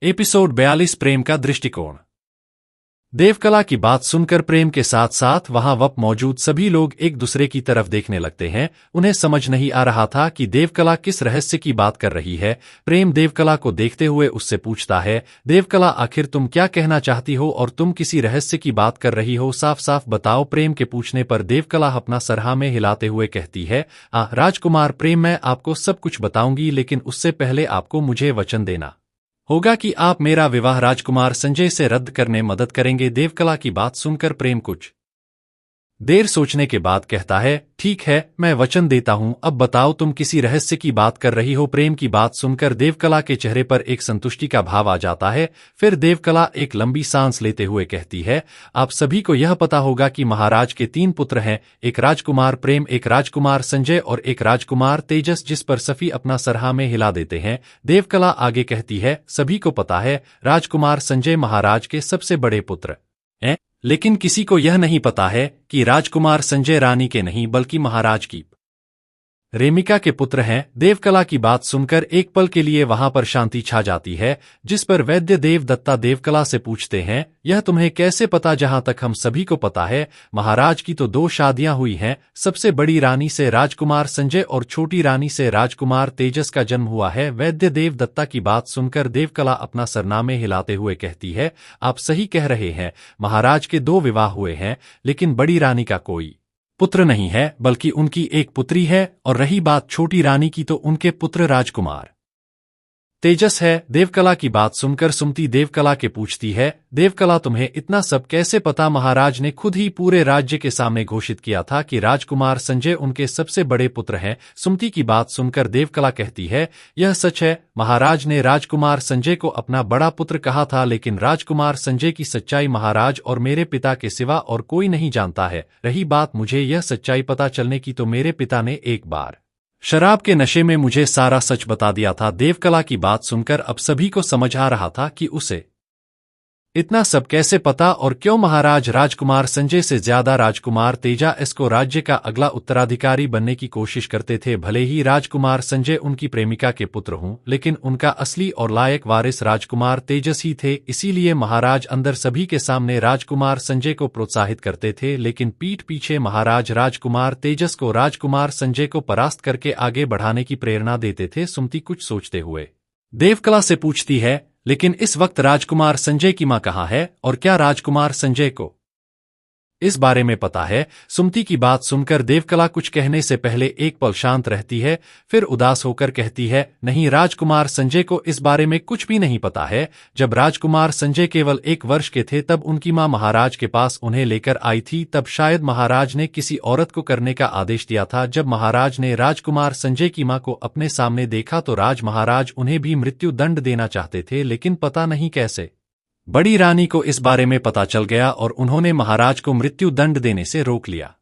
Episode 42 प्रेम का दृष्टिकोण। देवकला की बात सुनकर प्रेम के साथ साथ वहां मौजूद सभी लोग एक दूसरे की तरफ देखने लगते हैं। उन्हें समझ नहीं आ रहा था कि देवकला किस रहस्य की बात कर रही है। प्रेम देवकला को देखते हुए उससे पूछता है, देवकला आखिर तुम क्या कहना चाहती हो और तुम किसी रहस्य की बात कर रही हो, साफ साफ बताओ। प्रेम के पूछने पर देवकला अपना सर हाँ में हिलाते हुए कहती है, राजकुमार प्रेम, मैं आपको सब कुछ बताऊंगी, लेकिन उससे पहले आपको मुझे वचन देना होगा कि आप मेरा विवाह राजकुमार संजय से रद्द करने मदद करेंगे। देवकला की बात सुनकर प्रेम कुछ देर सोचने के बाद कहता है, ठीक है, मैं वचन देता हूं। अब बताओ तुम किसी रहस्य की बात कर रही हो। प्रेम की बात सुनकर देवकला के चेहरे पर एक संतुष्टि का भाव आ जाता है। फिर देवकला एक लंबी सांस लेते हुए कहती है, आप सभी को यह पता होगा कि महाराज के 3 पुत्र हैं, एक राजकुमार प्रेम, एक राजकुमार संजय और एक राजकुमार तेजस, जिस पर सफी अपना सरहा में हिला देते हैं। देवकला आगे कहती है, सभी को पता है राजकुमार संजय महाराज के सबसे बड़े पुत्र हैं, लेकिन किसी को यह नहीं पता है कि राजकुमार संजय रानी के नहीं बल्कि महाराज की रेमिका के पुत्र हैं। देवकला की बात सुनकर एक पल के लिए वहां पर शांति छा जाती है, जिस पर वैद्य देवदत्ता देवकला से पूछते हैं, यह तुम्हें कैसे पता? जहां तक हम सभी को पता है, महाराज की तो 2 शादियां हुई हैं। सबसे बड़ी रानी से राजकुमार संजय और छोटी रानी से राजकुमार तेजस का जन्म हुआ है। वैद्य देवदत्ता की बात सुनकर देवकला अपना सरनामे हिलाते हुए कहती है, आप सही कह रहे हैं, महाराज के 2 विवाह हुए हैं, लेकिन बड़ी रानी का कोई पुत्र नहीं है, बल्कि उनकी एक पुत्री है। और रही बात छोटी रानी की, तो उनके पुत्र राजकुमार तेजस है। देवकला की बात सुनकर सुमति देवकला के पूछती है, देवकला तुम्हें इतना सब कैसे पता? महाराज ने खुद ही पूरे राज्य के सामने घोषित किया था कि राजकुमार संजय उनके सबसे बड़े पुत्र हैं। सुमति की बात सुनकर देवकला कहती है, यह सच है, महाराज ने राजकुमार संजय को अपना बड़ा पुत्र कहा था, लेकिन राजकुमार संजय की सच्चाई महाराज और मेरे पिता के सिवा और कोई नहीं जानता है। रही बात मुझे यह सच्चाई पता चलने की, तो मेरे पिता ने एक बार शराब के नशे में मुझे सारा सच बता दिया था। देवकला की बात सुनकर अब सभी को समझ आ रहा था कि उसे इतना सब कैसे पता और क्यों। महाराज राजकुमार संजय से ज्यादा राजकुमार तेजस को राज्य का अगला उत्तराधिकारी बनने की कोशिश करते थे। भले ही राजकुमार संजय उनकी प्रेमिका के पुत्र हों, लेकिन उनका असली और लायक वारिस राजकुमार तेजस ही थे। इसीलिए महाराज अंदर सभी के सामने राजकुमार संजय को प्रोत्साहित करते थे, लेकिन पीठ पीछे महाराज राजकुमार तेजस को राजकुमार संजय को परास्त करके आगे बढ़ाने की प्रेरणा देते थे। सुमति कुछ सोचते हुए देवकला से पूछती है, लेकिन इस वक्त राजकुमार संजय की मां कहाँ है और क्या राजकुमार संजय को इस बारे में पता है? सुमति की बात सुनकर देवकला कुछ कहने से पहले एक पल शांत रहती है, फिर उदास होकर कहती है, नहीं, राजकुमार संजय को इस बारे में कुछ भी नहीं पता है। जब राजकुमार संजय केवल 1 वर्ष के थे, तब उनकी मां महाराज के पास उन्हें लेकर आई थी। तब शायद महाराज ने किसी औरत को करने का आदेश दिया था। जब महाराज ने राजकुमार संजय की मां को अपने सामने देखा, तो महाराज उन्हें भी मृत्यु दंड देना चाहते थे, लेकिन पता नहीं कैसे बड़ी रानी को इस बारे में पता चल गया और उन्होंने महाराज को मृत्यु दंड देने से रोक लिया।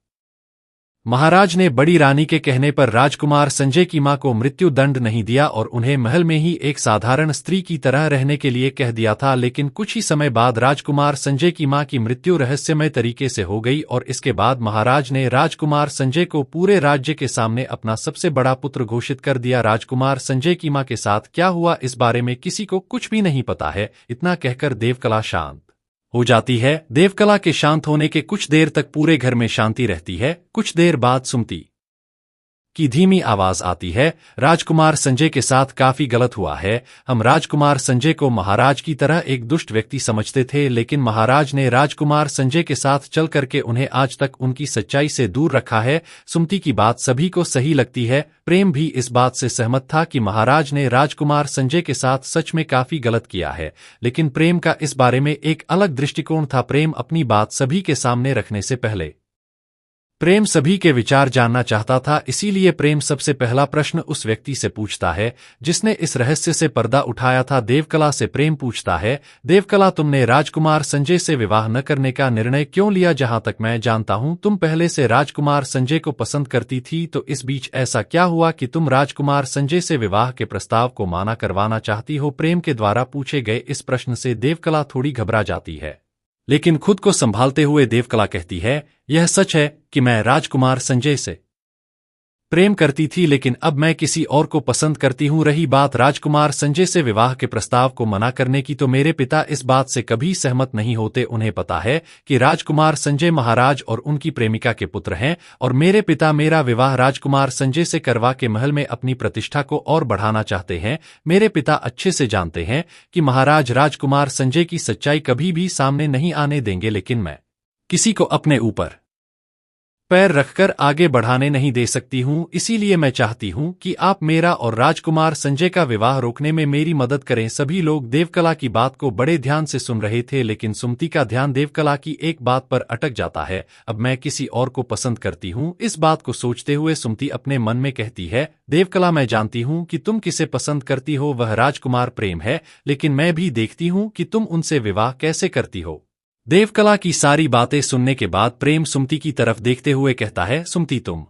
महाराज ने बड़ी रानी के कहने पर राजकुमार संजय की मां को मृत्यु दंड नहीं दिया और उन्हें महल में ही एक साधारण स्त्री की तरह रहने के लिए कह दिया था। लेकिन कुछ ही समय बाद राजकुमार संजय की मां की मृत्यु रहस्यमय तरीके से हो गई और इसके बाद महाराज ने राजकुमार संजय को पूरे राज्य के सामने अपना सबसे बड़ा पुत्र घोषित कर दिया। राजकुमार संजय की मां के साथ क्या हुआ, इस बारे में किसी को कुछ भी नहीं पता है। इतना कहकर देवकला शांत हो जाती है। देवकला के शांत होने के कुछ देर तक पूरे घर में शांति रहती है। कुछ देर बाद सुमति की धीमी आवाज आती है, राजकुमार संजय के साथ काफी गलत हुआ है। हम राजकुमार संजय को महाराज की तरह एक दुष्ट व्यक्ति समझते थे, लेकिन महाराज ने राजकुमार संजय के साथ चल करके उन्हें आज तक उनकी सच्चाई से दूर रखा है। सुमति की बात सभी को सही लगती है। प्रेम भी इस बात से सहमत था कि महाराज ने राजकुमार संजय के साथ सच में काफी गलत किया है, लेकिन प्रेम का इस बारे में एक अलग दृष्टिकोण था। प्रेम अपनी बात सभी के सामने रखने से पहले प्रेम सभी के विचार जानना चाहता था। इसीलिए प्रेम सबसे पहला प्रश्न उस व्यक्ति से पूछता है जिसने इस रहस्य से पर्दा उठाया था। देवकला से प्रेम पूछता है, देवकला, तुमने राजकुमार संजय से विवाह न करने का निर्णय क्यों लिया? जहां तक मैं जानता हूं, तुम पहले से राजकुमार संजय को पसंद करती थी, तो इस बीच ऐसा क्या हुआ कि तुम राजकुमार संजय से विवाह के प्रस्ताव को माना करवाना चाहती हो? प्रेम के द्वारा पूछे गए इस प्रश्न से देवकला थोड़ी घबरा जाती है, लेकिन खुद को संभालते हुए देवकला कहती है, यह सच है कि मैं राजकुमार संजय से प्रेम करती थी, लेकिन अब मैं किसी और को पसंद करती हूँ। रही बात राजकुमार संजय से विवाह के प्रस्ताव को मना करने की, तो मेरे पिता इस बात से कभी सहमत नहीं होते। उन्हें पता है कि राजकुमार संजय महाराज और उनकी प्रेमिका के पुत्र हैं, और मेरे पिता मेरा विवाह राजकुमार संजय से करवा के महल में अपनी प्रतिष्ठा को और बढ़ाना चाहते हैं। मेरे पिता अच्छे से जानते हैं कि महाराज राजकुमार संजय की सच्चाई कभी भी सामने नहीं आने देंगे, लेकिन मैं किसी को अपने ऊपर पैर रखकर आगे बढ़ाने नहीं दे सकती हूँ। इसीलिए मैं चाहती हूँ कि आप मेरा और राजकुमार संजय का विवाह रोकने में मेरी मदद करें। सभी लोग देवकला की बात को बड़े ध्यान से सुन रहे थे, लेकिन सुमति का ध्यान देवकला की एक बात पर अटक जाता है। अब मैं किसी और को पसंद करती हूँ। इस बात को सोचते हुए सुमति अपने मन में कहती है, देवकला, मैं जानती हूँ कि तुम किसे पसंद करती हो, वह राजकुमार प्रेम है, लेकिन मैं भी देखती हूँ कि तुम उनसे विवाह कैसे करती हो। देवकला की सारी बातें सुनने के बाद प्रेम सुमति की तरफ देखते हुए कहता है, सुमति, तुम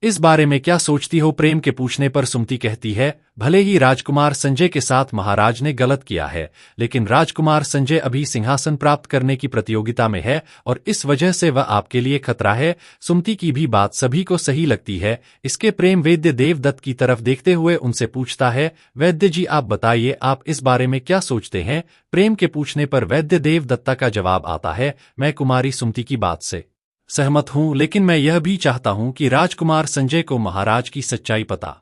इस बारे में क्या सोचती हो? प्रेम के पूछने पर सुमति कहती है, भले ही राजकुमार संजय के साथ महाराज ने गलत किया है, लेकिन राजकुमार संजय अभी सिंहासन प्राप्त करने की प्रतियोगिता में है और इस वजह से वह आपके लिए खतरा है। सुमति की भी बात सभी को सही लगती है। इसके प्रेम वैद्य देवदत्त की तरफ देखते हुए उनसे पूछता है, वैद्य जी, आप बताइए, आप इस बारे में क्या सोचते हैं? प्रेम के पूछने पर वैद्य देवदत्ता का जवाब आता है, मैं कुमारी सुमति की बात से सहमत हूं, लेकिन मैं यह भी चाहता हूं कि राजकुमार संजय को महाराज की सच्चाई पता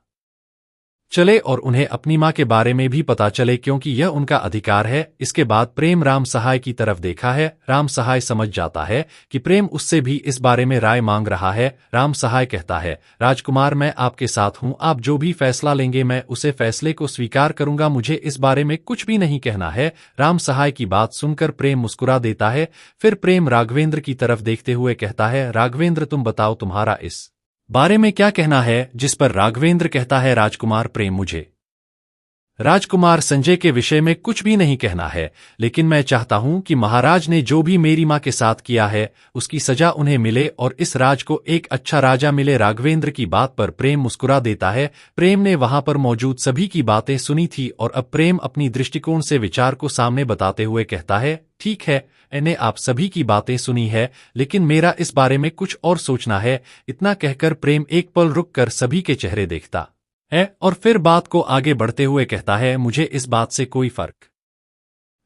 चले और उन्हें अपनी मां के बारे में भी पता चले, क्योंकि यह उनका अधिकार है। इसके बाद प्रेम राम सहाय की तरफ देखा है। राम सहाय समझ जाता है कि प्रेम उससे भी इस बारे में राय मांग रहा है। राम सहाय कहता है, राजकुमार, मैं आपके साथ हूं, आप जो भी फैसला लेंगे मैं उसे फैसले को स्वीकार करूंगा, मुझे इस बारे में कुछ भी नहीं कहना है। राम सहाय की बात सुनकर प्रेम मुस्कुरा देता है। फिर प्रेम राघवेंद्र की तरफ देखते हुए कहता है, राघवेंद्र, तुम बताओ, तुम्हारा इस बारे में क्या कहना है? जिस पर राघवेंद्र कहता है, राजकुमार प्रेम, मुझे राजकुमार संजय के विषय में कुछ भी नहीं कहना है, लेकिन मैं चाहता हूं कि महाराज ने जो भी मेरी मां के साथ किया है उसकी सजा उन्हें मिले और इस राज को एक अच्छा राजा मिले। राघवेंद्र की बात पर प्रेम मुस्कुरा देता है। प्रेम ने वहां पर मौजूद सभी की बातें सुनी थी और अब प्रेम अपनी दृष्टिकोण से विचार को सामने बताते हुए कहता है, ठीक है, मैंने आप सभी की बातें सुनी है, लेकिन मेरा इस बारे में कुछ और सोचना है। इतना कहकर प्रेम एक पल रुककर सभी के चेहरे देखता है और फिर बात को आगे बढ़ते हुए कहता है, मुझे इस बात से कोई फर्क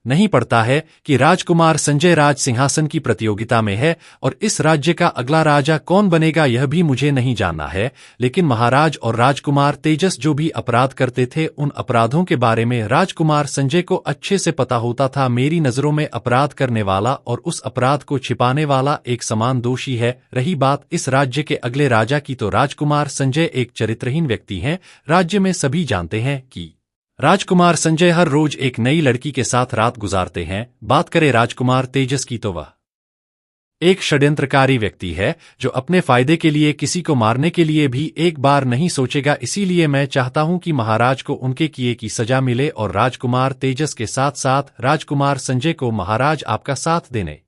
नहीं पड़ता है कि राजकुमार संजय राज सिंहासन की प्रतियोगिता में है और इस राज्य का अगला राजा कौन बनेगा यह भी मुझे नहीं जानना है, लेकिन महाराज और राजकुमार तेजस जो भी अपराध करते थे उन अपराधों के बारे में राजकुमार संजय को अच्छे से पता होता था। मेरी नजरों में अपराध करने वाला और उस अपराध को छिपाने वाला एक समान दोषी है। रही बात इस राज्य के अगले राजा की, तो राजकुमार संजय एक चरित्रहीन व्यक्ति हैं। राज्य में सभी जानते हैं कि राजकुमार संजय हर रोज एक नई लड़की के साथ रात गुजारते हैं। बात करें राजकुमार तेजस की, तो वह एक षड्यंत्रकारी व्यक्ति है जो अपने फायदे के लिए किसी को मारने के लिए भी एक बार नहीं सोचेगा। इसीलिए मैं चाहता हूं कि महाराज को उनके किए की सजा मिले और राजकुमार तेजस के साथ साथ राजकुमार संजय को महाराज आपका साथ देने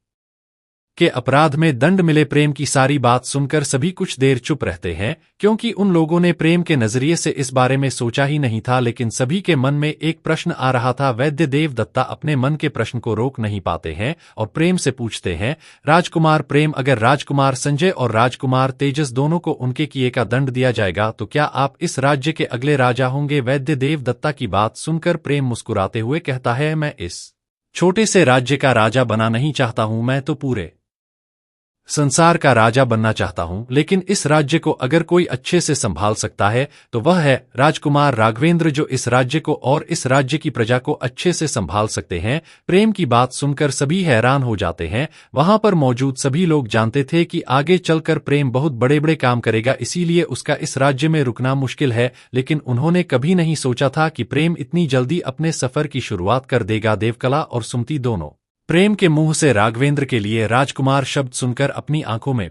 के अपराध में दंड मिले। प्रेम की सारी बात सुनकर सभी कुछ देर चुप रहते हैं, क्योंकि उन लोगों ने प्रेम के नजरिए से इस बारे में सोचा ही नहीं था। लेकिन सभी के मन में एक प्रश्न आ रहा था। वैद्य देवदत्ता अपने मन के प्रश्न को रोक नहीं पाते हैं और प्रेम से पूछते हैं, राजकुमार प्रेम, अगर राजकुमार संजय और राजकुमार तेजस दोनों को उनके किए का दंड दिया जाएगा तो क्या आप इस राज्य के अगले राजा होंगे? वैद्य देवदत्ता की बात सुनकर प्रेम मुस्कुराते हुए कहता है, मैं इस छोटे से राज्य का राजा बना नहीं चाहता हूं, मैं तो पूरे संसार का राजा बनना चाहता हूं। लेकिन इस राज्य को अगर कोई अच्छे से संभाल सकता है तो वह है राजकुमार राघवेंद्र, जो इस राज्य को और इस राज्य की प्रजा को अच्छे से संभाल सकते हैं। प्रेम की बात सुनकर सभी हैरान हो जाते हैं। वहां पर मौजूद सभी लोग जानते थे कि आगे चलकर प्रेम बहुत बड़े बड़े काम करेगा, इसीलिए उसका इस राज्य में रुकना मुश्किल है। लेकिन उन्होंने कभी नहीं सोचा था कि प्रेम इतनी जल्दी अपने सफर की शुरुआत कर देगा। देवकला और सुमति दोनों प्रेम के मुंह से राघवेंद्र के लिए राजकुमार शब्द सुनकर अपनी आंखों में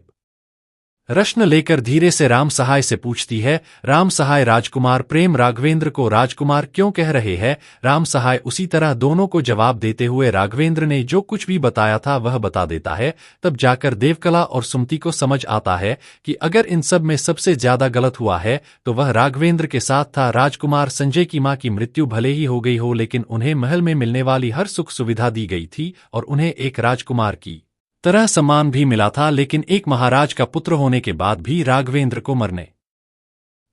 रश्न लेकर धीरे से राम सहाय से पूछती है, राम सहाय, राजकुमार प्रेम राघवेंद्र को राजकुमार क्यों कह रहे हैं? राम सहाय उसी तरह दोनों को जवाब देते हुए राघवेंद्र ने जो कुछ भी बताया था वह बता देता है। तब जाकर देवकला और सुमति को समझ आता है कि अगर इन सब में सबसे ज्यादा गलत हुआ है तो वह राघवेंद्र के साथ था। राजकुमार संजय की मां की मृत्यु भले ही हो गई हो, लेकिन उन्हें महल में मिलने वाली हर सुख सुविधा दी गई थी और उन्हें एक राजकुमार की तरह सम्मान भी मिला था। लेकिन एक महाराज का पुत्र होने के बाद भी राघवेंद्र को मरने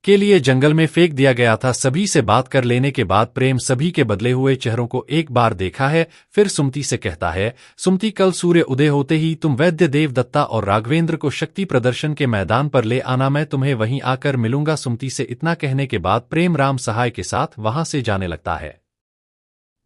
के लिए जंगल में फेंक दिया गया था। सभी से बात कर लेने के बाद प्रेम सभी के बदले हुए चेहरों को एक बार देखा है, फिर सुमति से कहता है, सुमति कल सूर्य उदय होते ही तुम वैद्य देवदत्ता और राघवेंद्र को शक्ति प्रदर्शन के मैदान पर ले आना, मैं तुम्हें वहीं आकर मिलूंगा। सुमति से इतना कहने के बाद प्रेम राम सहाय के साथ वहां से जाने लगता है।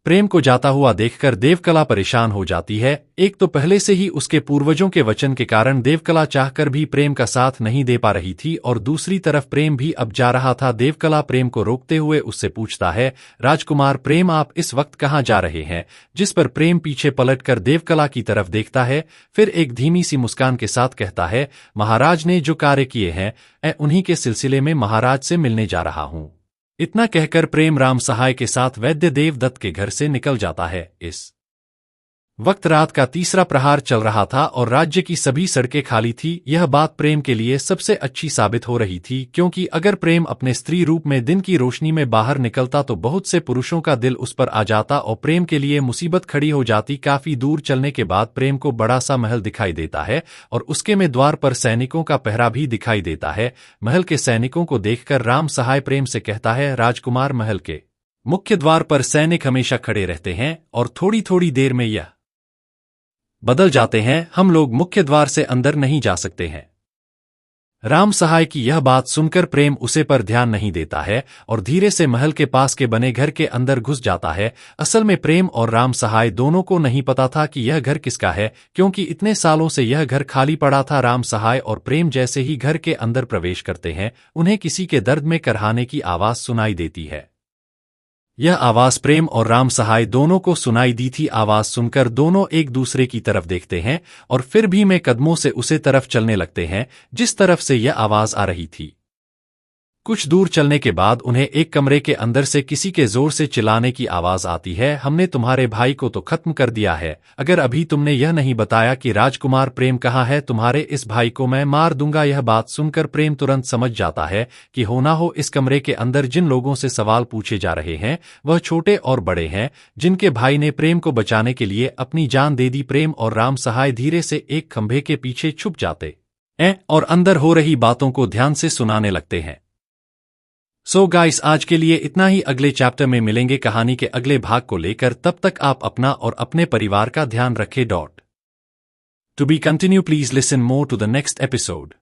प्रेम को जाता हुआ देखकर देवकला परेशान हो जाती है। एक तो पहले से ही उसके पूर्वजों के वचन के कारण देवकला चाहकर भी प्रेम का साथ नहीं दे पा रही थी, और दूसरी तरफ प्रेम भी अब जा रहा था। देवकला प्रेम को रोकते हुए उससे पूछता है, राजकुमार प्रेम आप इस वक्त कहाँ जा रहे हैं? जिस पर प्रेम पीछे पलटकर देवकला की तरफ देखता है, फिर एक धीमी सी मुस्कान के साथ कहता है, महाराज ने जो कार्य किए हैं उन्हीं के सिलसिले में महाराज से मिलने जा रहा हूं। इतना कहकर प्रेम राम सहाय के साथ वैद्य देवदत्त के घर से निकल जाता है। इस वक्त रात का तीसरा प्रहार चल रहा था और राज्य की सभी सड़कें खाली थी। यह बात प्रेम के लिए सबसे अच्छी साबित हो रही थी, क्योंकि अगर प्रेम अपने स्त्री रूप में दिन की रोशनी में बाहर निकलता तो बहुत से पुरुषों का दिल उस पर आ जाता और प्रेम के लिए मुसीबत खड़ी हो जाती। काफी दूर चलने के बाद प्रेम को बड़ा सा महल दिखाई देता है और उसके में द्वार पर सैनिकों का पहरा भी दिखाई देता है। महल के सैनिकों को देखकर राम सहाय प्रेम से कहता है, राजकुमार महल के मुख्य द्वार पर सैनिक हमेशा खड़े रहते हैं और थोड़ी थोड़ी देर में यह बदल जाते हैं, हम लोग मुख्य द्वार से अंदर नहीं जा सकते हैं। राम सहाय की यह बात सुनकर प्रेम उसे पर ध्यान नहीं देता है और धीरे से महल के पास के बने घर के अंदर घुस जाता है। असल में प्रेम और राम सहाय दोनों को नहीं पता था कि यह घर किसका है, क्योंकि इतने सालों से यह घर खाली पड़ा था। राम सहाय और प्रेम जैसे ही घर के अंदर प्रवेश करते हैं, उन्हें किसी के दर्द में करहाने की आवाज सुनाई देती है। यह आवाज प्रेम और राम सहाय दोनों को सुनाई दी थी। आवाज सुनकर दोनों एक दूसरे की तरफ देखते हैं और फिर भी में कदमों से उसे तरफ चलने लगते हैं जिस तरफ से यह आवाज आ रही थी। कुछ दूर चलने के बाद उन्हें एक कमरे के अंदर से किसी के जोर से चिल्लाने की आवाज आती है, हमने तुम्हारे भाई को तो खत्म कर दिया है, अगर अभी तुमने यह नहीं बताया कि राजकुमार प्रेम कहाँ है, तुम्हारे इस भाई को मैं मार दूंगा। यह बात सुनकर प्रेम तुरंत समझ जाता है कि होना हो इस कमरे के अंदर जिन लोगों से सवाल पूछे जा रहे हैं वह छोटे और बड़े हैं, जिनके भाई ने प्रेम को बचाने के लिए अपनी जान दे दी। प्रेम और राम सहाय धीरे से एक खंभे के पीछे छुप जाते हैं और अंदर हो रही बातों को ध्यान से सुनाने लगते हैं। सो गाइस, आज के लिए इतना ही। अगले चैप्टर में मिलेंगे कहानी के अगले भाग को लेकर। तब तक आप अपना और अपने परिवार का ध्यान रखें। To be continue, please listen more to the next episode.